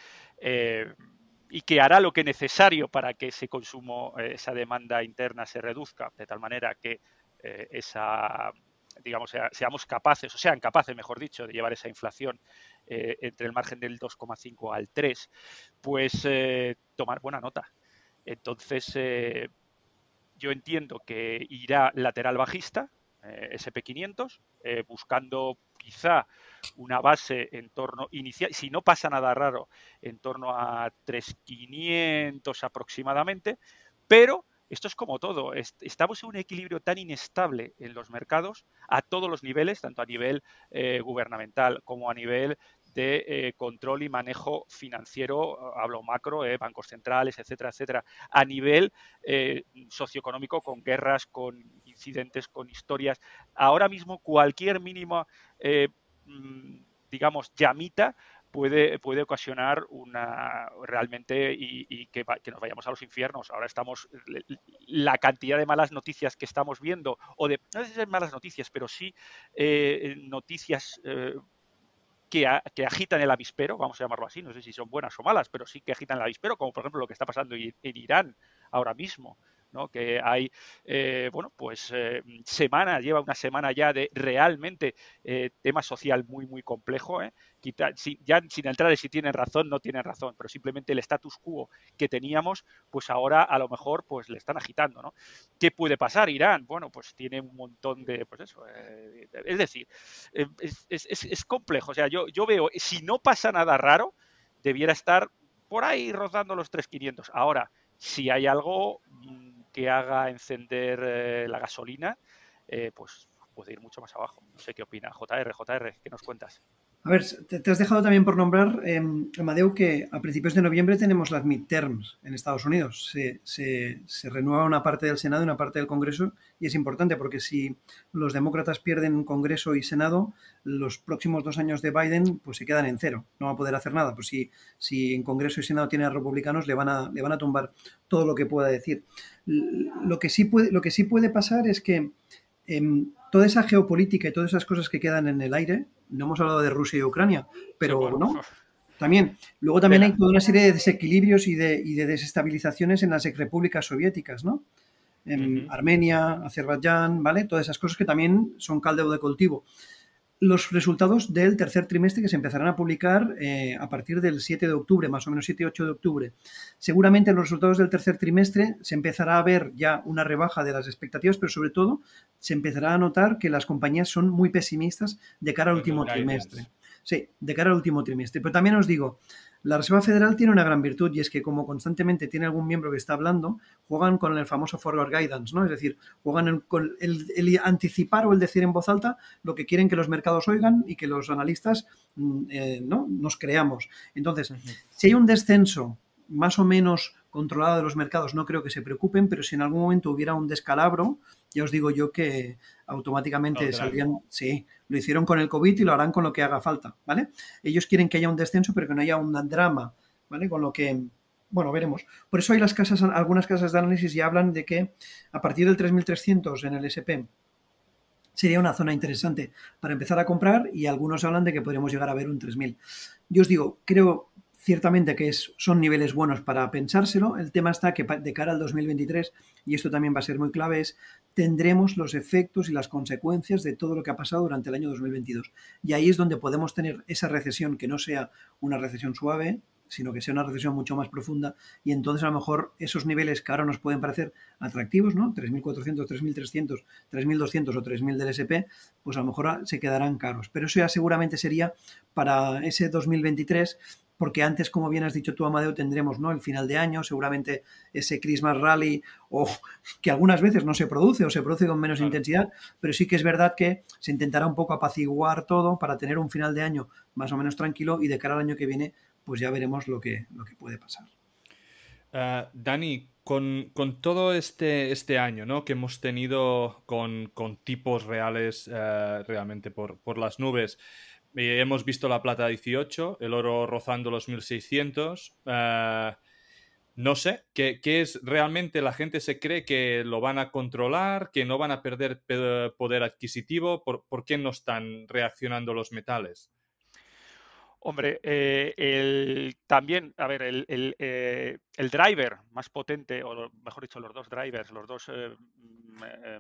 y que hará lo que necesario para que ese consumo, esa demanda interna se reduzca, de tal manera que digamos, seamos capaces, o sean capaces, mejor dicho, de llevar esa inflación entre el margen del 2,5 al 3, pues tomar buena nota. Entonces, yo entiendo que irá lateral bajista, SP500, buscando quizá una base en torno inicial, si no pasa nada raro, en torno a 3.500 aproximadamente, pero esto es como todo, estamos en un equilibrio tan inestable en los mercados a todos los niveles, tanto a nivel gubernamental como a nivel de control y manejo financiero, hablo macro, bancos centrales, etcétera, etcétera, a nivel socioeconómico, con guerras, con incidentes, con historias. Ahora mismo cualquier mínima, digamos, llamita puede ocasionar realmente y que nos vayamos a los infiernos. Ahora estamos, la cantidad de malas noticias que estamos viendo, no sé si es malas noticias, pero sí noticias que agitan el avispero, vamos a llamarlo así, no sé si son buenas o malas, pero sí que agitan el avispero, como por ejemplo lo que está pasando en Irán ahora mismo, ¿no? Que hay, lleva una semana ya de realmente tema social muy, muy complejo, ya sin entrar en si tienen razón, no tienen razón, pero simplemente el status quo que teníamos, pues ahora a lo mejor pues le están agitando, ¿no? ¿Qué puede pasar? Irán, bueno, pues tiene un montón de, pues eso, es decir, es complejo, o sea, yo veo, si no pasa nada raro, debiera estar por ahí rozando los 3.500. Ahora, si hay algo que haga encender la gasolina, pues puede ir mucho más abajo. No sé qué opina. JR, ¿qué nos cuentas? A ver, te has dejado también por nombrar, Amadeu, que a principios de noviembre tenemos las midterms en Estados Unidos. Se renueva una parte del Senado y una parte del Congreso y es importante porque si los demócratas pierden Congreso y Senado, los próximos 2 años de Biden pues se quedan en cero. No va a poder hacer nada. Pues si en Congreso y Senado tiene a republicanos, le van a tumbar todo lo que pueda decir. Lo que sí puede pasar es que toda esa geopolítica y todas esas cosas que quedan en el aire, no hemos hablado de Rusia y Ucrania, pero Sí, bueno, no, también. Luego también hay tela. toda una serie de desequilibrios y de desestabilizaciones en las repúblicas soviéticas, ¿no? En Ujú. Armenia, Azerbaiyán, ¿vale? Todas esas cosas que también son caldo de cultivo. Los resultados del tercer trimestre que se empezarán a publicar a partir del 7 de octubre, más o menos 7-8 de octubre. Seguramente en los resultados del tercer trimestre se empezará a ver ya una rebaja de las expectativas, pero sobre todo se empezará a notar que las compañías son muy pesimistas de cara al En el último trimestre. guidance. Sí, de cara al último trimestre. Pero también os digo, la Reserva Federal tiene una gran virtud y es que como constantemente tiene algún miembro que está hablando, juegan con el famoso forward guidance, ¿no? Es decir, juegan con el anticipar o el decir en voz alta lo que quieren que los mercados oigan y que los analistas ¿no? nos creamos. Entonces, Ujú. si hay un descenso más o menos controlado de los mercados, no creo que se preocupen, pero si en algún momento hubiera un descalabro, ya os digo yo que automáticamente Saldrán. saldrían, sí, lo hicieron con el COVID y lo harán con lo que haga falta, ¿vale? Ellos quieren que haya un descenso, pero que no haya un drama, ¿vale? Con lo que, bueno, veremos. Por eso hay algunas casas de análisis ya hablan de que a partir del 3300 en el SP sería una zona interesante para empezar a comprar y algunos hablan de que podríamos llegar a ver un 3000. Yo os digo, creo ciertamente que son niveles buenos para pensárselo. El tema está que de cara al 2023, y esto también va a ser muy clave, es tendremos los efectos y las consecuencias de todo lo que ha pasado durante el año 2022. Y ahí es donde podemos tener esa recesión que no sea una recesión suave, sino que sea una recesión mucho más profunda y entonces a lo mejor esos niveles que ahora nos pueden parecer atractivos, ¿no? 3.400, 3.300, 3.200 o 3.000 del SP, pues a lo mejor se quedarán caros. Pero eso ya seguramente sería para ese 2023 porque antes, como bien has dicho tú, Amadeo, tendremos, ¿no?, el final de año, seguramente ese Christmas Rally, o que algunas veces no se produce o se produce con menos Claro. intensidad, pero sí que es verdad que se intentará un poco apaciguar todo para tener un final de año más o menos tranquilo y de cara al año que viene, pues ya veremos lo que puede pasar. Dani, con todo este año, ¿no?, que hemos tenido con tipos reales realmente por las nubes, hemos visto la plata 18, el oro rozando los 1600. No sé, ¿qué es realmente? ¿La gente se cree que lo van a controlar, que no van a perder poder adquisitivo? ¿Por qué no están reaccionando los metales? Hombre, también, a ver, el driver más potente, o mejor dicho, los dos drivers, los dos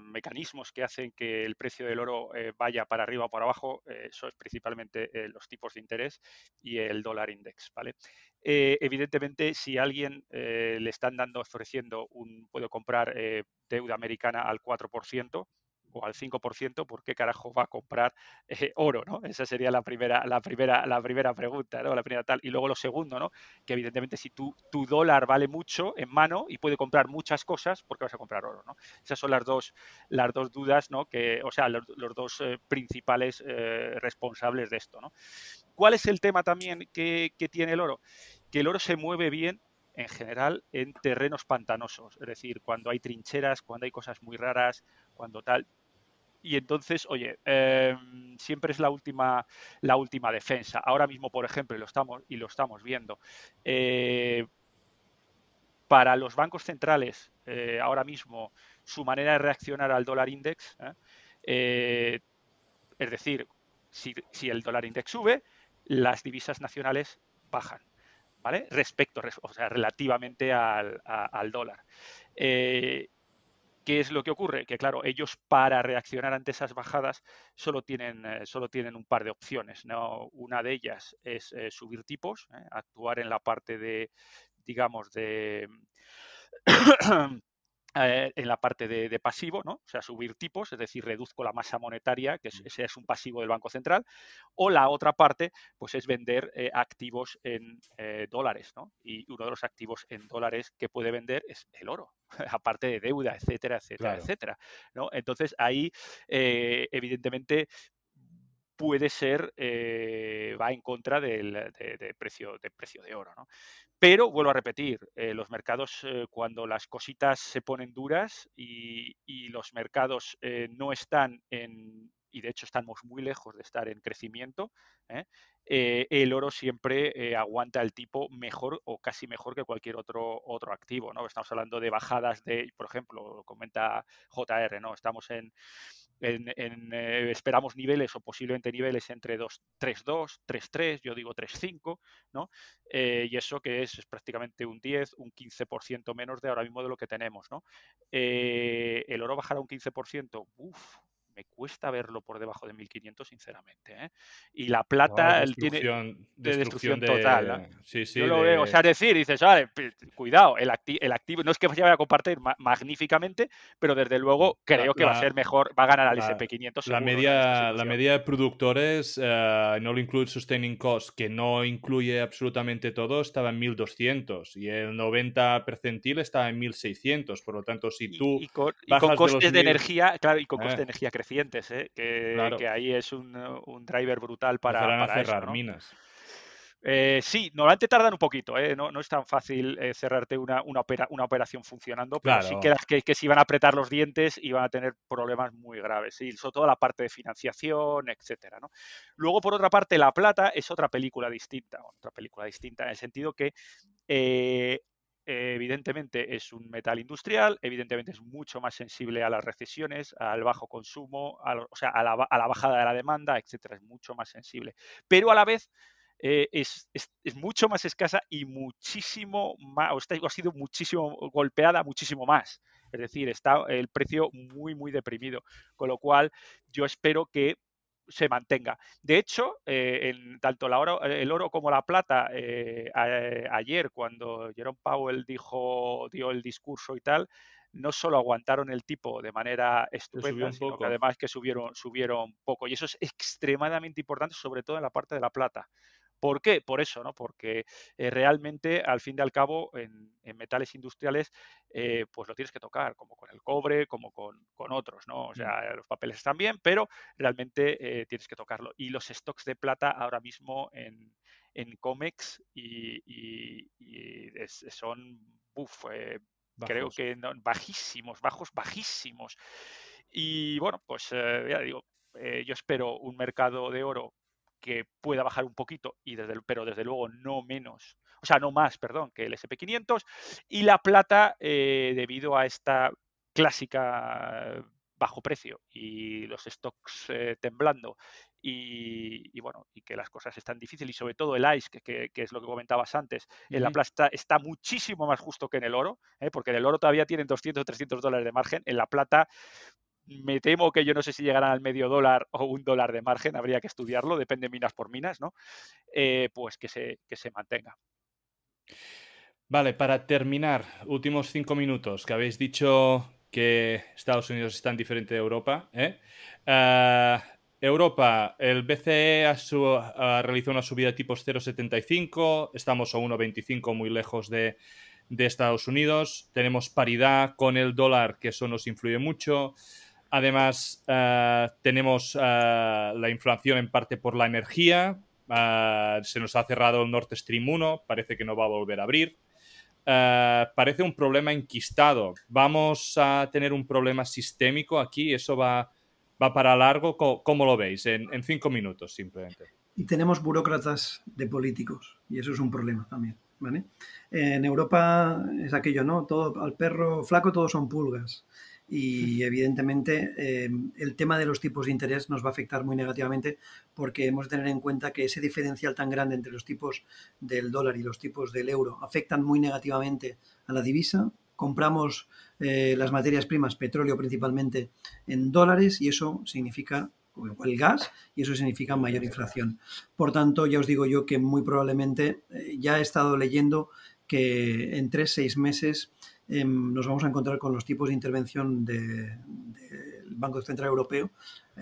mecanismos que hacen que el precio del oro vaya para arriba o para abajo, son principalmente los tipos de interés y el dólar index, ¿vale? Evidentemente, si a alguien le están ofreciendo puede comprar deuda americana al 4%, o al 5%, ¿por qué carajo va a comprar oro, ¿no? Esa sería la primera pregunta, ¿no? La primera tal. Y luego lo segundo, ¿no? Que evidentemente si tu dólar vale mucho en mano y puede comprar muchas cosas, ¿por qué vas a comprar oro, ¿no? Esas son las dos dudas, ¿no? O sea, los dos principales responsables de esto, ¿no? ¿Cuál es el tema también que tiene el oro? Que el oro se mueve bien en general en terrenos pantanosos, es decir, cuando hay trincheras, cuando hay cosas muy raras, cuando tal. Y entonces, oye, siempre es la última defensa. Ahora mismo, por ejemplo, y lo estamos viendo, para los bancos centrales, ahora mismo, su manera de reaccionar al dólar index, es decir, si el dólar index sube, las divisas nacionales bajan, ¿vale? O sea, relativamente al dólar. ¿Qué es lo que ocurre? Que claro, ellos para reaccionar ante esas bajadas solo tienen un par de opciones, ¿no? Una de ellas es subir tipos, actuar en la parte de, digamos, en la parte de pasivo, ¿no? O sea, subir tipos, es decir, reduzco la masa monetaria, que ese es un pasivo del Banco Central, o la otra parte, pues es vender activos en dólares, ¿no? Y uno de los activos en dólares que puede vender es el oro, aparte de deuda, etcétera, etcétera, Claro. etcétera, ¿no? Entonces, ahí, evidentemente, puede ser, va en contra de precio de oro, ¿no? Pero, vuelvo a repetir, los mercados, cuando las cositas se ponen duras y los mercados no están y de hecho estamos muy lejos de estar en crecimiento, ¿eh? El oro siempre aguanta el tipo mejor o casi mejor que cualquier otro activo, ¿no? Estamos hablando de bajadas por ejemplo, lo comenta JR, ¿no? Estamos esperamos niveles o posiblemente niveles entre 3,2, 3,3, yo digo 3,5, ¿no? Y eso que es prácticamente un 10, un 15% menos de ahora mismo de lo que tenemos, ¿no? El oro bajará un 15%, me cuesta verlo por debajo de 1.500, sinceramente, ¿eh? Y la No, es plata tiene destrucción destrucción total, ¿no? de... Sí, Yo sí, lo veo, o sea, es decir, dices, vale, cuidado, el activo no es que se vaya a compartir magníficamente, pero desde luego la, creo que va a ser la, mejor, va a ganar al la, SP500 la seguro, ¿no? En esta media, la situación. media de productores, no lo incluye sustaining cost, que no incluye absolutamente todo, estaba en 1.200 y el 90 percentil estaba en 1.600. Por lo tanto, si tú Y con bajas de los costes de 1.000, energía, claro, y con costes de energía crecientes, claro, que ahí es un driver brutal empezarán a para eso, cerrar ¿no? minas. Sí, normalmente tardan un poquito, no es tan fácil cerrarte una operación funcionando, pero sí Claro. que se iban a apretar los dientes y van a tener problemas muy graves, ¿sí? Sobre todo la parte de financiación, etcétera, ¿no? Luego, por otra parte, la plata es otra película distinta en el sentido que evidentemente es un metal industrial, evidentemente es mucho más sensible a las recesiones, al bajo consumo, o sea, a la bajada de la demanda, etcétera, es mucho más sensible. Pero a la vez es mucho más escasa y muchísimo más, ha sido muchísimo golpeada, muchísimo más. Es decir, está el precio muy, muy deprimido. Con lo cual, yo espero que se mantenga. De hecho, tanto el oro como la plata, ayer cuando Jerome Powell dio el discurso y tal, no solo aguantaron el tipo de manera Se subió estupenda, un sino que poco. además que subieron poco. Y eso es extremadamente importante, sobre todo en la parte de la plata. ¿Por qué? Por eso, ¿no? Porque realmente, al fin y al cabo, en metales industriales, pues lo tienes que tocar, como con el cobre, como con otros, ¿no? O sea, los papeles están bien, pero realmente tienes que tocarlo. Y los stocks de plata ahora mismo en COMEX son, creo Bajos. que bajísimos, bajísimos. Y bueno, pues ya digo, yo espero un mercado de oro que pueda bajar un poquito, pero desde luego no menos, o sea, no más, perdón, que el SP500, y la plata, debido a esta clásica bajo precio y los stocks temblando y bueno, y que las cosas están difíciles y sobre todo el ICE, que es lo que comentabas antes, en la plata está muchísimo más justo que en el oro, porque en el oro todavía tienen 200 o 300 dólares de margen, en la plata me temo que yo no sé si llegarán al medio dólar o $1 de margen, habría que estudiarlo, depende minas por minas, ¿no? Pues que se mantenga. Vale, para terminar, últimos 5 minutos, que habéis dicho que Estados Unidos es tan diferente de Europa. Europa, el BCE realizó una subida de tipos 0,75, estamos a 1,25, muy lejos de Estados Unidos. Tenemos paridad con el dólar, que eso nos influye mucho. Además, tenemos la inflación en parte por la energía. Se nos ha cerrado el Nord Stream 1, parece que no va a volver a abrir. Parece un problema enquistado. ¿Vamos a tener un problema sistémico aquí? ¿Eso va para largo? ¿Cómo lo veis? En 5 minutos, simplemente. Y tenemos burócratas de políticos, y eso es un problema también, ¿vale? En Europa es aquello, ¿no? Todo, al perro flaco todos son pulgas. Y evidentemente el tema de los tipos de interés nos va a afectar muy negativamente porque hemos de tener en cuenta que ese diferencial tan grande entre los tipos del dólar y los tipos del euro afectan muy negativamente a la divisa. Compramos las materias primas, petróleo principalmente, en dólares y eso significa, o el gas, y eso significa mayor inflación. Por tanto, ya os digo yo que muy probablemente, ya he estado leyendo que en 3-6 meses nos vamos a encontrar con los tipos de intervención del Banco Central Europeo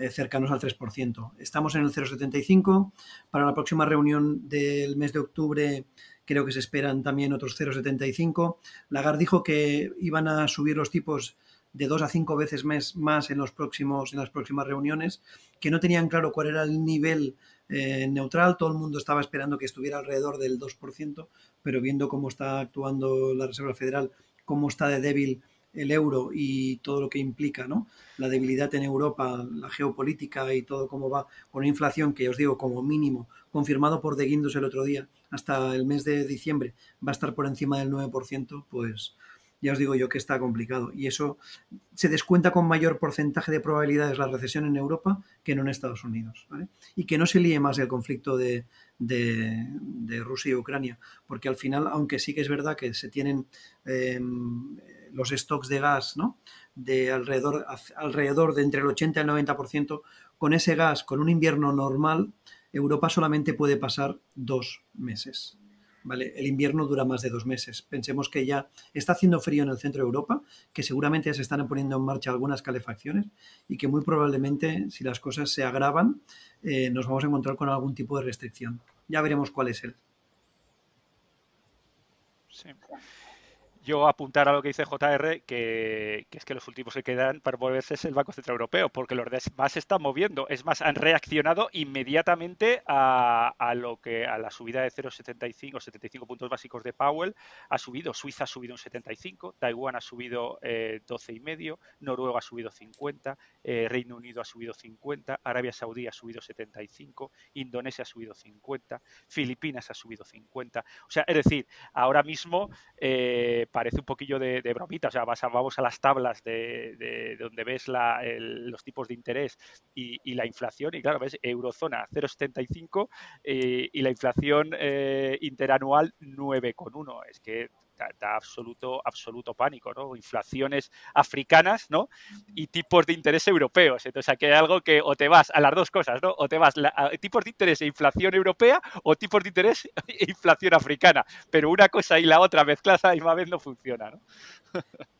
cercanos al 3%. Estamos en el 0,75. Para la próxima reunión del mes de octubre creo que se esperan también otros 0,75. Lagarde dijo que iban a subir los tipos de 2 a 5 veces más en las próximas reuniones, que no tenían claro cuál era el nivel neutral. Todo el mundo estaba esperando que estuviera alrededor del 2%, pero viendo cómo está actuando la Reserva Federal, cómo está de débil el euro y todo lo que implica, ¿no? La debilidad en Europa, la geopolítica y todo cómo va con una inflación que, os digo, como mínimo, confirmado por De Guindos el otro día, hasta el mes de diciembre va a estar por encima del 9%, pues ya os digo yo que está complicado. Y eso se descuenta con mayor porcentaje de probabilidades la recesión en Europa que no en Estados Unidos, ¿vale? Y que no se líe más el conflicto de Rusia y Ucrania, porque al final, aunque sí que es verdad que se tienen los stocks de gas, ¿no?, de alrededor de entre el 80 y el 90%, con ese gas, con un invierno normal, Europa solamente puede pasar 2 meses. ¿Vale? El invierno dura más de 2 meses. Pensemos que ya está haciendo frío en el centro de Europa, que seguramente ya se están poniendo en marcha algunas calefacciones y que muy probablemente, si las cosas se agravan, nos vamos a encontrar con algún tipo de restricción. Ya veremos cuál es él. Sí. Yo apuntar a lo que dice JR, que es que los últimos que quedan para moverse es el Banco Central Europeo, porque los demás se están moviendo. Es más, han reaccionado inmediatamente a la subida de 0,75 o 75 puntos básicos de Powell. Ha subido, Suiza ha subido un 75, Taiwán ha subido 12,5, Noruega ha subido 50, Reino Unido ha subido 50, Arabia Saudí ha subido 75, Indonesia ha subido 50, Filipinas ha subido 50. O sea, es decir, ahora mismo parece un poquillo de bromita, o sea, vamos a las tablas de donde ves los tipos de interés y la inflación, y claro, ves eurozona 0,75 y la inflación interanual 9,1. Es que da absoluto pánico, ¿no? Inflaciones africanas, ¿no? Y tipos de interés europeos. Entonces aquí hay algo que o te vas a las dos cosas, ¿no? O te vas a tipos de interés e inflación europea o tipos de interés e inflación africana. Pero una cosa y la otra mezcladas a la misma vez no funciona, ¿no?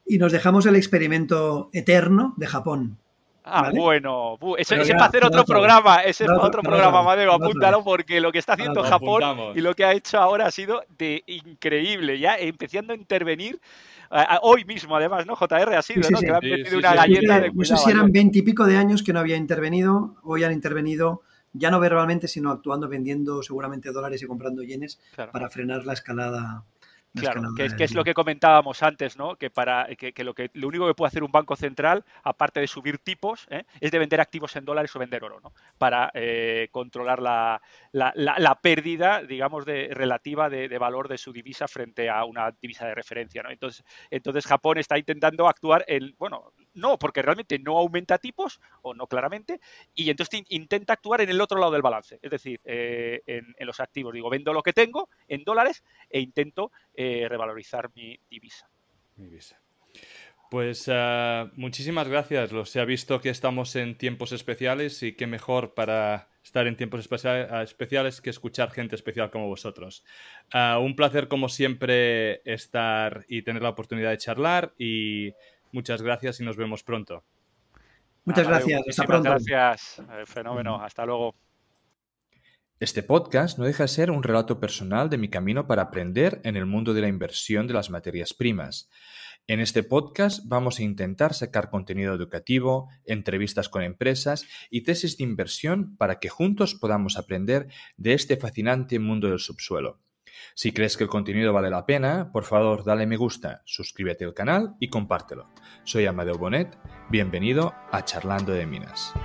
Y nos dejamos el experimento eterno de Japón. ¿Vale? Bueno, ese para hacer otro programa, Amadeo, apúntalo, porque lo que está haciendo Japón y lo que ha hecho ahora ha sido de increíble, ya empezando a intervenir hoy mismo, además, ¿no? JR ha sido, ¿no? Que le han metido una galleta de cuidado. No sé si eran 20 y pico de años que no había intervenido, hoy han intervenido ya no verbalmente, sino actuando, vendiendo seguramente dólares y comprando yenes, claro, para frenar la escalada. Claro, que es lo que comentábamos antes, ¿no? Que lo único que puede hacer un banco central, aparte de subir tipos, es de vender activos en dólares o vender oro, ¿no? Para controlar la pérdida, digamos, relativa de valor de su divisa frente a una divisa de referencia, ¿no? Entonces Japón está intentando actuar no, porque realmente no aumenta tipos, o no claramente, y entonces intenta actuar en el otro lado del balance, es decir, en los activos. Digo, vendo lo que tengo en dólares e intento revalorizar mi divisa. Pues muchísimas gracias. Se ha visto que estamos en tiempos especiales y qué mejor para estar en tiempos especiales que escuchar gente especial como vosotros. Un placer, como siempre, estar y tener la oportunidad de charlar, y muchas gracias y nos vemos pronto. Muchas gracias. Hasta pronto. Gracias. Fenómeno. Hasta luego. Este podcast no deja de ser un relato personal de mi camino para aprender en el mundo de la inversión de las materias primas. En este podcast vamos a intentar sacar contenido educativo, entrevistas con empresas y tesis de inversión para que juntos podamos aprender de este fascinante mundo del subsuelo. Si crees que el contenido vale la pena, por favor dale me gusta, suscríbete al canal y compártelo. Soy Amadeo Bonet, bienvenido a Charlando de Minas.